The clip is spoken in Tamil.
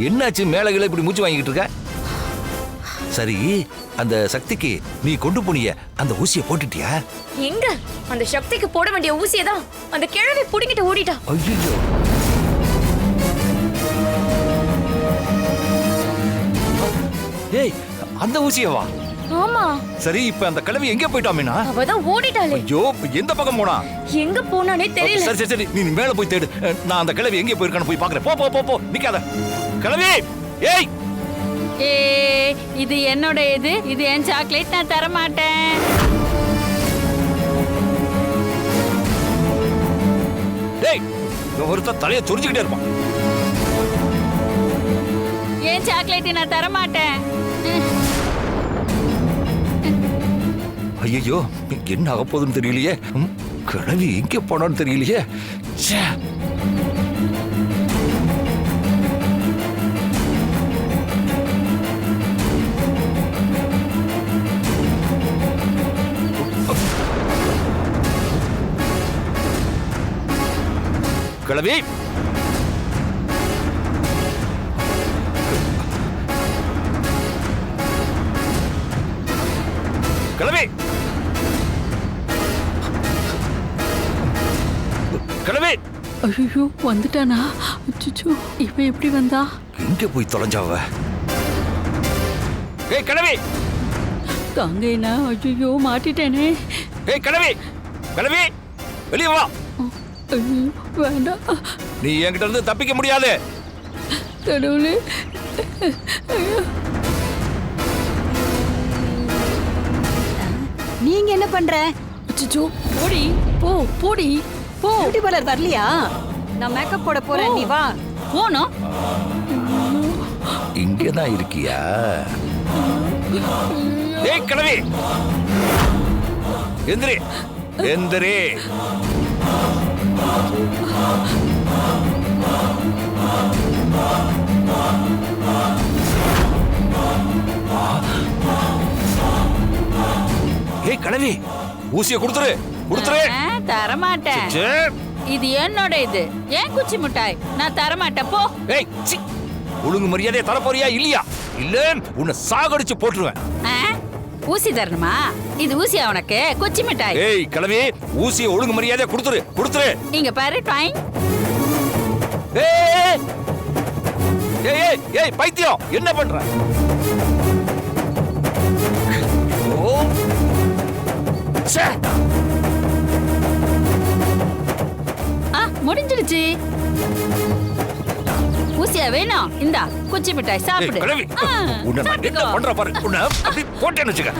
என்னாச்சு மேல கீழ இப்படி மூச்சு வாங்கிட்டு இருக்க? சரி, அந்த சக்திக்கு நீ கொண்டு போனிய அந்த ஊசியை போட்டுட்டியா? எங்க அந்த சக்திக்கு போட வேண்டிய ஊசியை தான் அந்த கிழவி புடிங்கிட்டு ஓடிட்டா. ஐயோ, ஏய் அந்த ஊசியவா? ஆமா. சரி, இப்ப அந்த கிழவி எங்க போயிட்டா மீனா? அவதான் ஓடிட்டாளே. ஐயோ, எந்த பக்கம் போனா? எங்க போனானே தெரியல. சரி சரி சரி, நீ மேல போய் தேடு. நான் அந்த கிழவி எங்க போயிருக்கான்னு போய் பாக்குறேன். போ போ போ போ, நிக்காத. கிழவி, ஏய் இது என்னோட இது என் சாக்லேட், நான் தர மாட்டேன். டேய், ஒருத்த தலையை துரிஞ்சுக்கிட்டே இருப்பான். என் சாக்லேட் நான் தர மாட்டேன். ஐயோ, என்ன ஆக போகுதுன்னு தெரியலையே. கிழவி எங்க போனான்னு தெரியலையே. ச்சே. கிழவி, கிழவி, கிழவி. ஐயோ, வந்துட்டானா? அச்சச்சோ, இவன் எப்படி வந்தா? எங்க போய் தொலைஞ்சாவ? ஏய் கிழவி, தாங்கேனா? ஐயோ, மாட்டிட்டேனே. ஏய் கிழவி, கிழவி, வெளியே வா. ஐயோ, வேண்டாம். நீ என்கிட்ட இருந்து தப்பிக்க முடியாது. கடவுளே. நீங்க என்ன பண்ற? அச்சச்சோ, போடி, போ, போடி, போ. பியூட்டி பார்லர் வரலையா? நான் மேக்கப் போட போறேன், நீ வா. போனோம். இங்கதான் இருக்கியா? ஏய் கிழவி, எந்திரி, எந்திரி. ஏய் கிழவி, ஊசியை கொடுத்துரு, கொடுத்துரு. தர மாட்டேன். சே. இது என்னோட ஏன் குச்சி மிட்டாய், நான் தர மாட்டேன். போ. ஏய் சி, ஒழுங்கு மரியாதையை தர போறியா இல்லையா? இல்ல உன்னை சாகடிச்சு போட்டுருவேன். ஊசி தரணுமா? இது ஊசியா உனக்கு? குச்சி மிட்டாய். ஏய் கிழவி, ஊசியை ஒழுங்கு மரியாதையா கொடுத்துரு, கொடுத்துரு. இங்க பாரு, டாய். ஏய் ஏய் ஏய் ஏய், பைத்தியம், என்ன பண்ற? ஓ சே. முடிஞ்சிடுச்சு. ஊசியா வேணும்? இந்தா குச்சி மிட்டாய், சாப்பிடு. கிழவி, உன்னை நான் என்ன சாப்பிட்டுக்கோ. பண்ற பாரு. உன்னை அப்படி போட்டேன்னு வச்சுக்க.